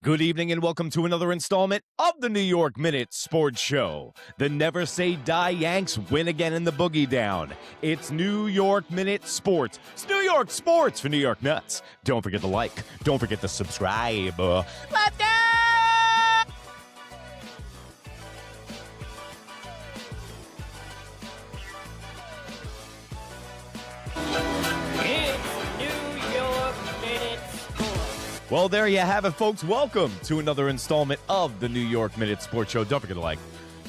Good evening and welcome to another installment of the New York Minute Sports Show. The Never Say Die Yanks win again in the Boogie Down. It's New York Minute Sports. It's New York Sports for New York Nuts. Don't forget to like. Don't forget to subscribe. Let's go! Well, there you have it, folks. Welcome to another installment of the New York Minute Sports Show. Don't forget to like.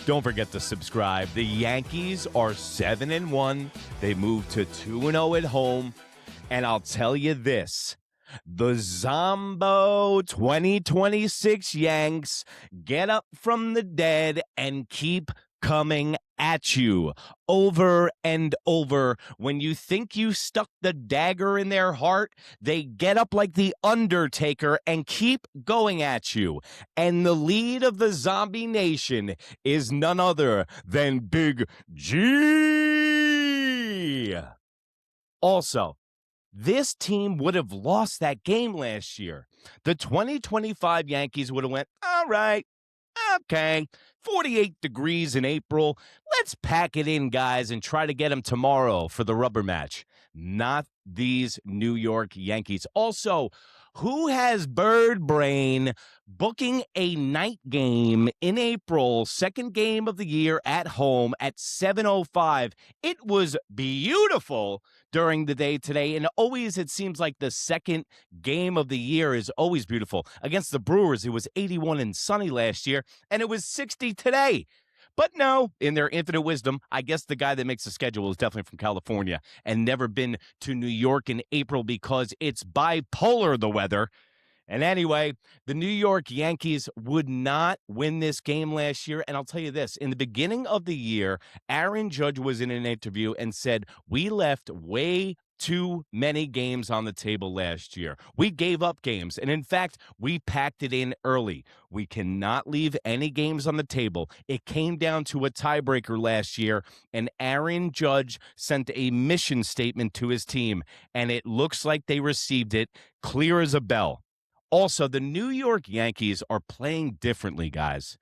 Don't forget to subscribe. The Yankees are 7-1. They moved to 2-0 at home. And I'll tell you this. The Zombo 2026 Yanks get up from the dead and keep coming at you over and over. When you think you stuck the dagger in their heart, they get up like the Undertaker and keep going at you. And the lead of the Zombie Nation is none other than Big G. Also, this team would have lost that game last year. The 2025 Yankees would have went, all right, okay, 48 degrees in April. Let's pack it in, guys, and try to get them tomorrow for the rubber match. Not these New York Yankees. Also, who has bird brain booking a night game in April, second game of the year at home at 7:05? It was beautiful during the day today, and always it seems like the second game of the year is always beautiful. Against the Brewers, it was 81 and sunny last year, and it was 60 today. But no, in their infinite wisdom, I guess the guy that makes the schedule is definitely from California and never been to New York in April because it's bipolar, the weather. And anyway, the New York Yankees would not win this game last year. And I'll tell you this, in the beginning of the year, Aaron Judge was in an interview and said, we left way too many games on the table last year. We gave up games, and in fact, we packed it in early. We cannot leave any games on the table. It came down to a tiebreaker last year, and Aaron Judge sent a mission statement to his team, and it looks like they received it clear as a bell. Also, the New York Yankees are playing differently, guys.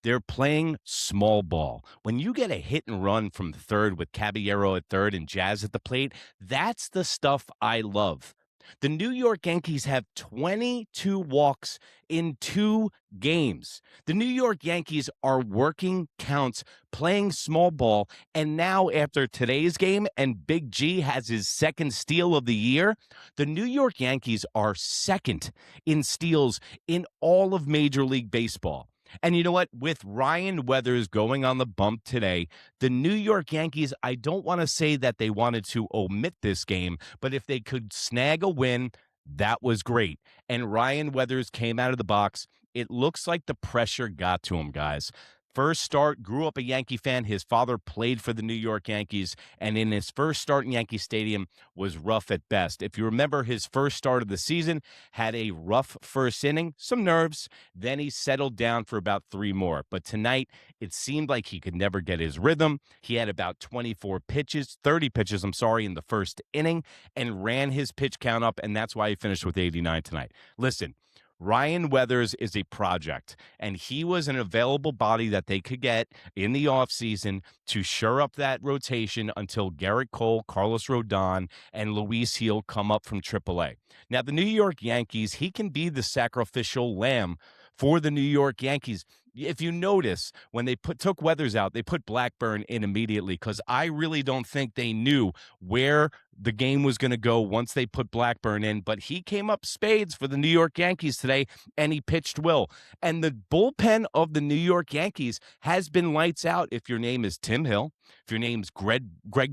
They're playing small ball. When you get a hit and run from the third with Cabrera at third and Jazz at the plate, that's the stuff I love. The New York Yankees have 22 walks in 2 games. The New York Yankees are working counts, playing small ball, and now after today's game and Big G has his second steal of the year, the New York Yankees are second in steals in all of Major League Baseball. And you know what? With Ryan Weathers going on the bump today, the New York Yankees, I don't want to say that they wanted to omit this game, but if they could snag a win, that was great. And Ryan Weathers came out of the box. It looks like the pressure got to him, guys. First start, grew up a Yankee fan. His father played for the New York Yankees, and in his first start in Yankee Stadium was rough at best. If you remember, his first start of the season had a rough first inning, some nerves. Then he settled down for about 3 more. But tonight, it seemed like he could never get his rhythm. He had about 30 pitches, in the first inning, and ran his pitch count up, and that's why he finished with 89 tonight. Listen, Ryan Weathers is a project, and he was an available body that they could get in the offseason to shore up that rotation until Garrett Cole, Carlos Rodon, and Luis Gil come up from AAA. Now, the New York Yankees, he can be the sacrificial lamb for the New York Yankees. If you notice, when they took Weathers out, they put Blackburn in immediately because I really don't think they knew where the game was going to go once they put Blackburn in. But he came up spades for the New York Yankees today, and he pitched well. And the bullpen of the New York Yankees has been lights out if your name is Tim Hill, if your name's Greg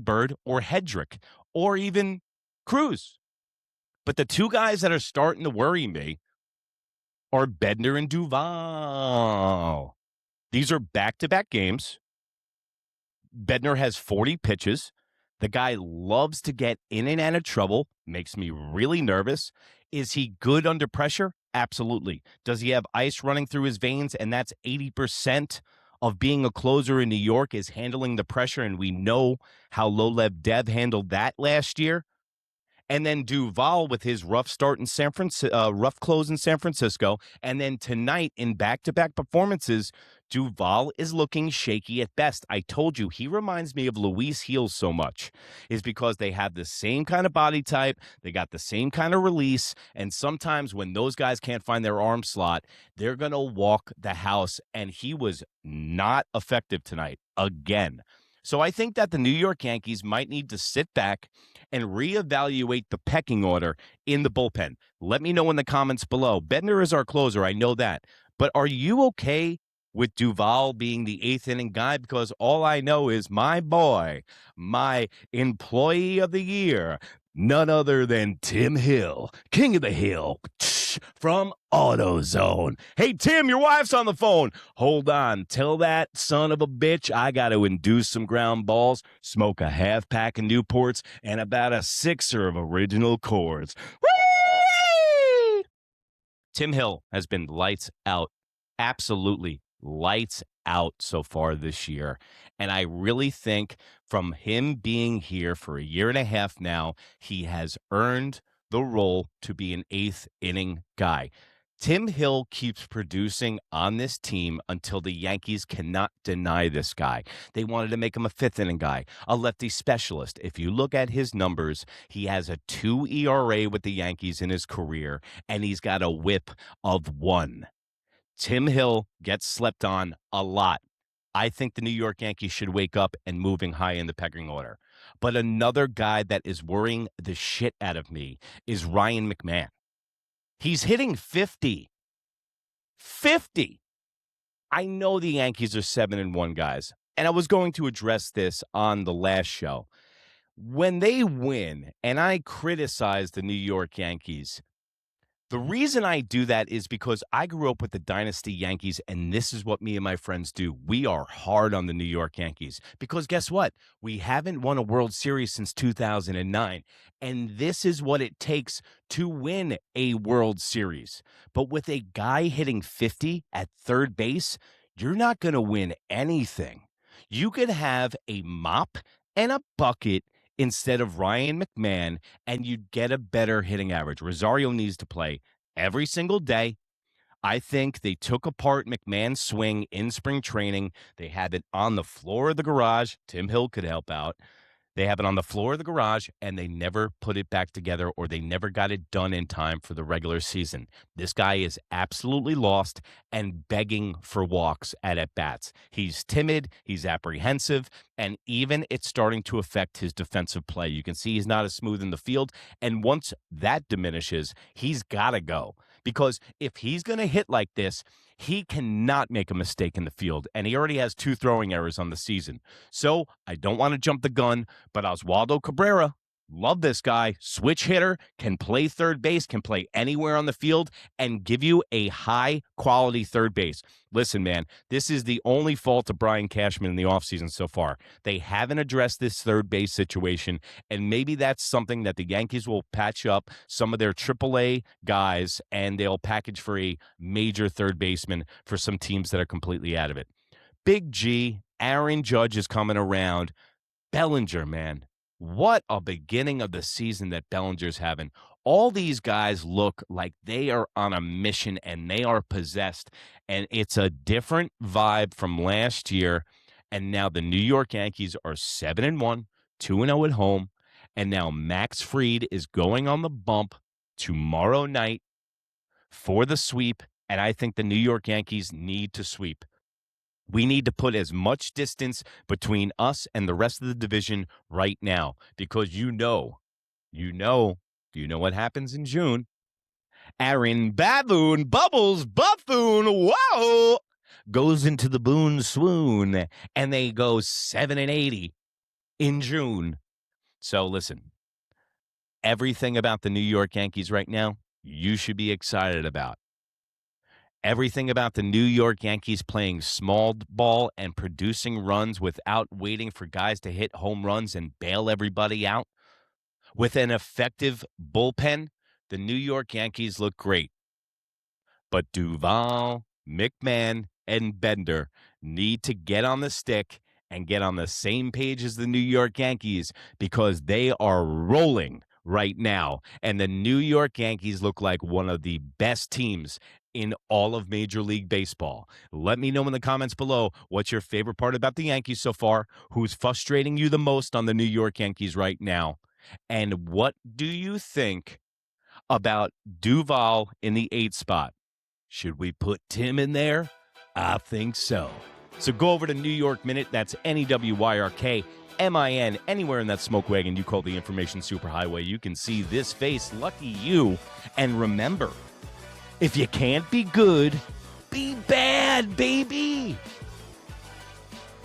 Bird, or Hedrick, or even Cruz. But the 2 guys that are starting to worry me are Bednar and Duvall. These are back-to-back games. Bednar has 40 pitches. The guy loves to get in and out of trouble. Makes me really nervous. Is he good under pressure? Absolutely. Does he have ice running through his veins? And that's 80% of being a closer in New York is handling the pressure. And we know how Lolev Dev handled that last year. And then Duvall with his rough start in rough close in San Francisco. And then tonight in back-to-back performances, Duvall is looking shaky at best. I told you, he reminds me of Luis Heel so much, is because they have the same kind of body type, they got the same kind of release, and sometimes when those guys can't find their arm slot, they're going to walk the house, and he was not effective tonight again. So I think that the New York Yankees might need to sit back and reevaluate the pecking order in the bullpen. Let me know in the comments below. Bednar is our closer, I know that. But are you okay with Duvall being the eighth inning guy? Because all I know is my boy, my employee of the year, none other than Tim Hill, King of the Hill, from AutoZone. Hey, Tim, your wife's on the phone. Hold on. Tell that son of a bitch I got to induce some ground balls, smoke a half pack of Newports, and about a sixer of original chords. Whee! Tim Hill has been lights out. Absolutely lights out so far this year. And I really think from him being here for a year and a half now, he has earned the role to be an eighth inning guy. Tim Hill keeps producing on this team until the Yankees cannot deny this guy. They wanted to make him a fifth inning guy, a lefty specialist. If you look at his numbers, he has a 2 ERA with the Yankees in his career, and he's got a whip of 1. Tim Hill gets slept on a lot. I think the New York Yankees should wake up and moving high in the pecking order. But another guy that is worrying the shit out of me is Ryan McMahon. He's hitting 50. 50. I know the Yankees are 7-1 guys, and I was going to address this on the last show. When they win, and I criticize the New York Yankees, the reason I do that is because I grew up with the Dynasty Yankees, and this is what me and my friends do. We are hard on the New York Yankees because guess what? We haven't won a World Series since 2009, and this is what it takes to win a World Series. But with a guy hitting 50 at third base, you're not going to win anything. You could have a mop and a bucket instead of Ryan McMahon, and you'd get a better hitting average. Rosario needs to play every single day. I think they took apart McMahon's swing in spring training. They had it on the floor of the garage. Tim Hill could help out. They have it on the floor of the garage, and they never put it back together, or they never got it done in time for the regular season. This guy is absolutely lost and begging for walks at bats. He's timid, he's apprehensive, and even it's starting to affect his defensive play. You can see he's not as smooth in the field, and once that diminishes, he's got to go. Because if he's going to hit like this, he cannot make a mistake in the field, and he already has 2 throwing errors on the season. So I don't want to jump the gun, but Oswaldo Cabrera, love this guy, switch hitter, can play third base, can play anywhere on the field, and give you a high-quality third base. Listen, man, this is the only fault of Brian Cashman in the offseason so far. They haven't addressed this third base situation, and maybe that's something that the Yankees will patch up some of their AAA guys, and they'll package for a major third baseman for some teams that are completely out of it. Big G, Aaron Judge is coming around. Bellinger, man, what a beginning of the season that Bellinger's having. All these guys look like they are on a mission and they are possessed, and it's a different vibe from last year. And now the New York Yankees are 7-1, 2-0 at home, and now Max Fried is going on the bump tomorrow night for the sweep, and I think the New York Yankees need to sweep. We need to put as much distance between us and the rest of the division right now because do you know what happens in June? Aaron Baboon, Bubbles, Buffoon, whoa, goes into the Boone swoon, and they go 7-80 in June. So listen, everything about the New York Yankees right now, you should be excited about. Everything about the New York Yankees playing small ball and producing runs without waiting for guys to hit home runs and bail everybody out. With an effective bullpen, the New York Yankees look great. But Duvall, McMahon, and Bednar need to get on the stick and get on the same page as the New York Yankees because they are rolling right now. And the New York Yankees look like one of the best teams in all of Major League Baseball. Let me know in the comments below what's your favorite part about the Yankees so far, who's frustrating you the most on the New York Yankees right now, and what do you think about Duvall in the 8th spot? Should we put Tim in there? I think so. So go over to New York Minute. That's NEWYRKMIN. Anywhere in that smoke wagon you call the information superhighway, you can see this face. Lucky you. And remember, if you can't be good, be bad, baby.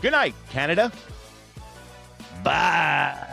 Good night, Canada. Bye.